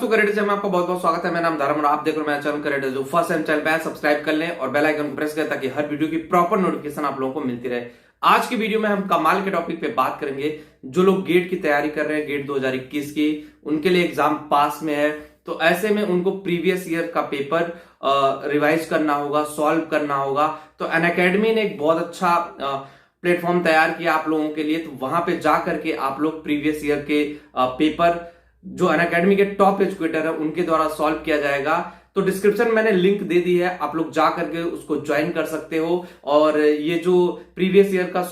दोस्तों, करेक्ट में आपका बहुत बहुत स्वागत है। मेरा नाम धर्म और आप देख रहे हो मेरा चैनल करेक्ट। जो फर्स्ट टाइम चैनल पे सब्सक्राइब कर लें और बेल आइकन को प्रेस करें ताकि हर वीडियो की प्रॉपर नोटिफिकेशन आप लोगों को मिलती रहे। आज की वीडियो में हम कमाल के टॉपिक पे बात करेंगे। जो लोग गेट की तैयारी कर रहे हैं, गेट 2021 की, उनके लिए एग्जाम पास में है, तो ऐसे में उनको प्रीवियस ईयर का पेपर रिवाइज करना होगा, सॉल्व करना होगा। तो अनअकैडमी ने एक बहुत अच्छा प्लेटफॉर्म तैयार किया आप लोगों के लिए। तो वहां पे जा करके आप लोग प्रीवियस ईयर के पेपर जो अनअकैडमी के टॉप एजुकेटर है उनके द्वारा सॉल्व किया जाएगा। तो डिस्क्रिप्शन में मैंने लिंक दे दी है, आप लोग जा करके उसको ज्वाइन कर सकते हो। और ये जो प्रीवियस ईयर का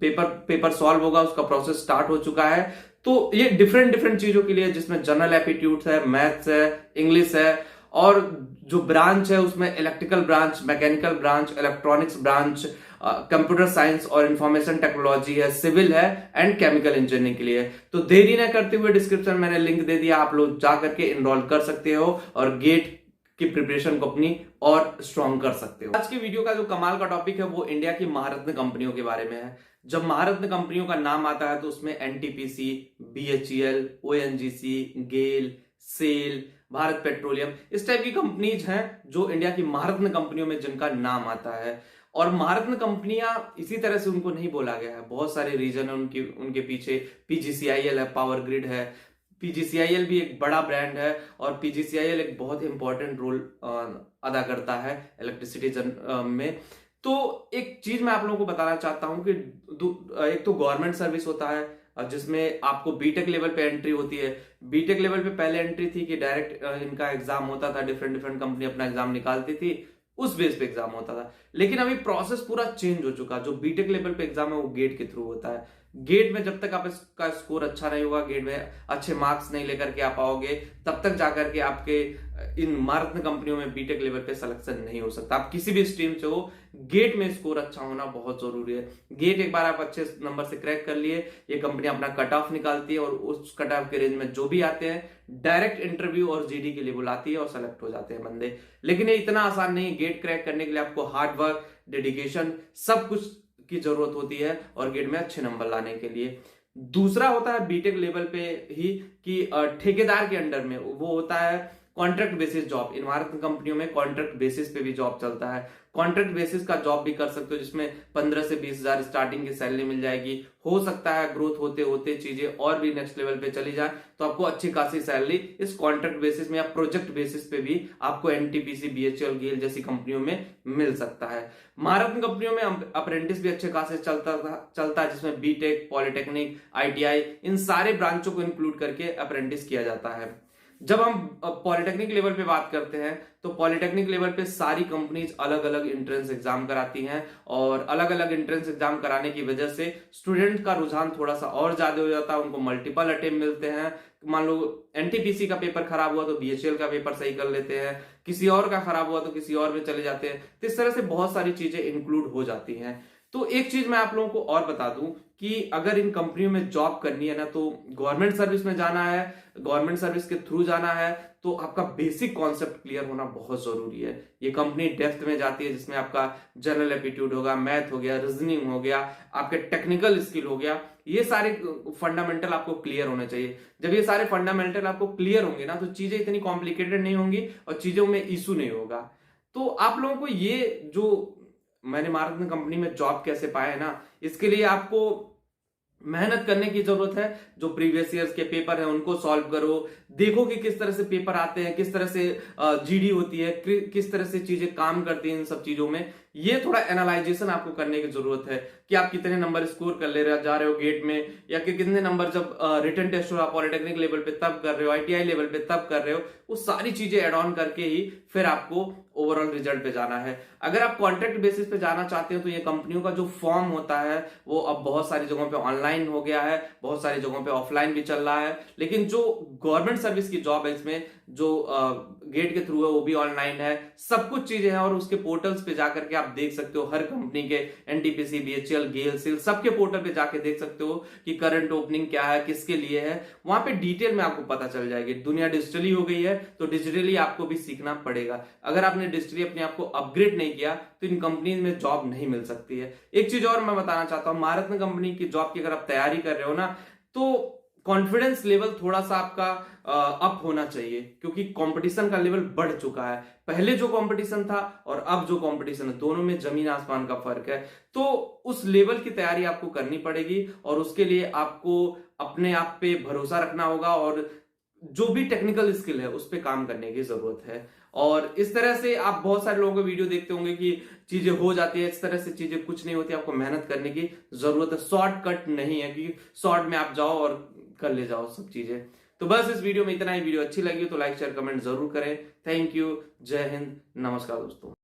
पेपर सॉल्व होगा उसका प्रोसेस स्टार्ट हो चुका है। तो ये डिफरेंट डिफरेंट चीजों के लिए, जिसमें जनरल एप्टीट्यूड है, मैथ्स है, इंग्लिश है, और जो ब्रांच है उसमें electrical branch, mechanical branch, electronics branch, computer science और इंफॉर्मेशन टेक्नोलॉजी है, सिविल है एंड केमिकल इंजीनियरिंग के लिए। तो देरी न करते हुए डिस्क्रिप्शन में मैंने लिंक दे दिया, आप लोग जा करके इनरोल कर सकते हो और गेट की प्रिपरेशन को अपनी और स्ट्रॉन्ग कर सकते हो। आज की वीडियो का जो कमाल का टॉपिक है वो इंडिया की महारत्न कंपनियों के बारे में है। जब महारत्न कंपनियों का नाम आता है तो उसमें एनटीपीसी, बीएचईएल, ओएनजीसी, गेल, सेल, भारत पेट्रोलियम, इस टाइप की कंपनीज हैं जो इंडिया की महारत्न कंपनियों में जिनका नाम आता है। और महारत्न कंपनियां इसी तरह से उनको नहीं बोला गया है, बहुत सारे रीजन है उनके पीछे। पीजीसीआईएल है, पावर ग्रिड है। पीजीसीआईएल भी एक बड़ा ब्रांड है और पीजीसीआईएल एक बहुत इंपॉर्टेंट रोल अदा करता है इलेक्ट्रिसिटी में। तो एक चीज मैं आप लोगों को बताना चाहता हूं कि एक तो गवर्नमेंट सर्विस होता है जिसमें आपको बीटेक लेवल पे एंट्री होती है। बीटेक लेवल पे पहले एंट्री थी कि डायरेक्ट इनका एग्जाम होता था, डिफरेंट डिफरेंट कंपनी अपना एग्जाम निकालती थी, उस बेस पे एग्जाम होता था। लेकिन अभी प्रोसेस पूरा चेंज हो चुका। जो बीटेक लेवल पे एग्जाम है वो गेट के थ्रू होता है। गेट में जब तक आप इसका स्कोर अच्छा नहीं होगा, गेट में अच्छे मार्क्स नहीं लेकर के आ पाओगे, तब तक जाकर के आपके इन महारत्न कंपनियों में बीटेक लेवल पे सिलेक्शन नहीं हो सकता। आप किसी भी स्ट्रीम से हो, गेट में स्कोर अच्छा होना बहुत जरूरी है। गेट एक बार आप अच्छे नंबर से क्रैक कर लिए, ये कंपनी अपना कट ऑफ निकालती है और उस कट ऑफ के रेंज में जो भी आते हैं डायरेक्ट इंटरव्यू और जीडी के लिए बुलाती है और सेलेक्ट हो जाते हैं बंदे। लेकिन ये इतना आसान नहीं है। गेट क्रैक करने के लिए आपको हार्ड वर्क, डेडिकेशन, सब कुछ की जरूरत होती है और गेट में अच्छे नंबर लाने के लिए। दूसरा होता है बीटेक लेवल पे ही कि ठेकेदार के अंडर में वो होता है कॉन्ट्रैक्ट बेसिस जॉब। इन भारत कंपनियों में कॉन्ट्रैक्ट बेसिस पे भी जॉब चलता है। कॉन्ट्रैक्ट बेसिस का जॉब भी कर सकते हो जिसमें 15 से 20 हजार स्टार्टिंग की सैलरी मिल जाएगी। हो सकता है ग्रोथ होते होते चीजें और भी नेक्स्ट लेवल पे चली जाए तो आपको अच्छी खासी सैलरी इस कॉन्ट्रैक्ट बेसिस में या प्रोजेक्ट बेसिस पे भी आपको एनटीपीसी, बीएचईएल, गेल जैसी कंपनियों में मिल सकता है। महारत्न कंपनियों में अप्रेंटिस भी अच्छे खासे चलता है जिसमें बीटेक, पॉलिटेक्निक, आईटीआई, इन सारे ब्रांचों को इंक्लूड करके अप्रेंटिस किया जाता है। जब हम पॉलिटेक्निक लेवल पे बात करते हैं तो पॉलिटेक्निक लेवल पे सारी कंपनीज अलग अलग एंट्रेंस एग्जाम कराती हैं और अलग अलग एंट्रेंस एग्जाम कराने की वजह से स्टूडेंट का रुझान थोड़ा सा और ज्यादा हो जाता है। उनको मल्टीपल अटेम्प्ट मिलते हैं। मान लो एनटीपीसी का पेपर खराब हुआ तो बीएचईएल का पेपर सही कर लेते हैं, किसी और का खराब हुआ तो किसी और में चले जाते हैं। तो इस तरह से बहुत सारी चीजें इंक्लूड हो जाती हैं। तो एक चीज मैं आप लोगों को और बता दूं कि अगर इन कंपनियों में जॉब करनी है ना तो गवर्नमेंट सर्विस में जाना है, गवर्नमेंट सर्विस के थ्रू जाना है, तो आपका बेसिक कॉन्सेप्ट क्लियर होना बहुत जरूरी है। ये कंपनी डेप्थ में जाती है जिसमें आपका जनरल एप्टीट्यूड होगा, मैथ हो गया, रीजनिंग हो गया, आपके टेक्निकल स्किल हो गया, ये सारे फंडामेंटल आपको क्लियर होने चाहिए। जब ये सारे फंडामेंटल आपको क्लियर होंगे ना तो चीजें इतनी कॉम्प्लिकेटेड नहीं होंगी और चीजों में इशू नहीं होगा। तो आप लोगों को ये जो मैंने महारत्न कंपनी में जॉब कैसे पाया है ना, इसके लिए आपको मेहनत करने की जरूरत है। जो प्रीवियस ईयर्स के पेपर हैं उनको सॉल्व करो, देखो कि किस तरह से पेपर आते हैं, किस तरह से जीडी होती है, किस तरह से चीजें काम करती हैं। इन सब चीजों में ये थोड़ा एनालाइजेशन आपको करने की जरूरत है कि आप कितने नंबर स्कोर कर ले जा रहे हो गेट में, या कि कितने नंबर जब रिटन टेस्ट हो रहा पॉलिटेक्निक लेवल पे तब कर रहे हो, आईटीआई लेवल पे तब कर रहे हो। वो सारी चीजें एड ऑन करके ही फिर आपको ओवरऑल रिजल्ट पे जाना है। अगर आप कॉन्ट्रैक्ट बेसिस पे जाना चाहते हो तो ये कंपनियों का जो फॉर्म होता है वो अब बहुत सारी जगहों पे ऑनलाइन हो गया है, बहुत सारी जगहों पे ऑफलाइन भी चल रहा है। लेकिन जो गवर्नमेंट सर्विस की जॉब है इसमें जो गेट के थ्रू है वो भी ऑनलाइन है, सब कुछ चीजें हैं। और उसके पोर्टल्स पे जाकर के आप देख सकते हो हर कंपनी के, एनटीपीसी, बीएचईएल, गेल, सेल, सबके पोर्टल पे जाके देख सकते हो कि करंट ओपनिंग क्या है, किसके लिए है। वहां पे डिटेल में आपको पता चल जाएगी। दुनिया डिजिटली हो गई है तो डिजिटली आपको भी सीखना पड़ेगा। अगर आपने डिजिटली अपने आप को अपग्रेड नहीं किया तो इन कंपनी में जॉब नहीं मिल सकती है। एक चीज और मैं बताना चाहता हूं, महारत्न कंपनी की जॉब की अगर आप तैयारी कर रहे हो ना तो कॉन्फिडेंस लेवल थोड़ा सा आपका अप होना चाहिए, क्योंकि कंपटीशन का लेवल बढ़ चुका है। पहले जो कंपटीशन था और अब जो कंपटीशन है, दोनों में जमीन आसमान का फर्क है। तो उस लेवल की तैयारी आपको करनी पड़ेगी और उसके लिए आपको अपने आप पे भरोसा रखना होगा और जो भी टेक्निकल स्किल है उस पर काम करने की जरूरत है। और इस तरह से आप बहुत सारे लोगों के वीडियो देखते होंगे कि चीजें हो जाती है, इस तरह से चीजें कुछ नहीं होती, आपको मेहनत करने की जरूरत है। शॉर्टकट नहीं है कि शॉर्ट में आप जाओ और कर ले जाओ सब चीजें। तो बस इस वीडियो में इतना ही। वीडियो अच्छी लगी तो लाइक शेयर कमेंट जरूर करें। थैंक यू, जय हिंद, नमस्कार दोस्तों।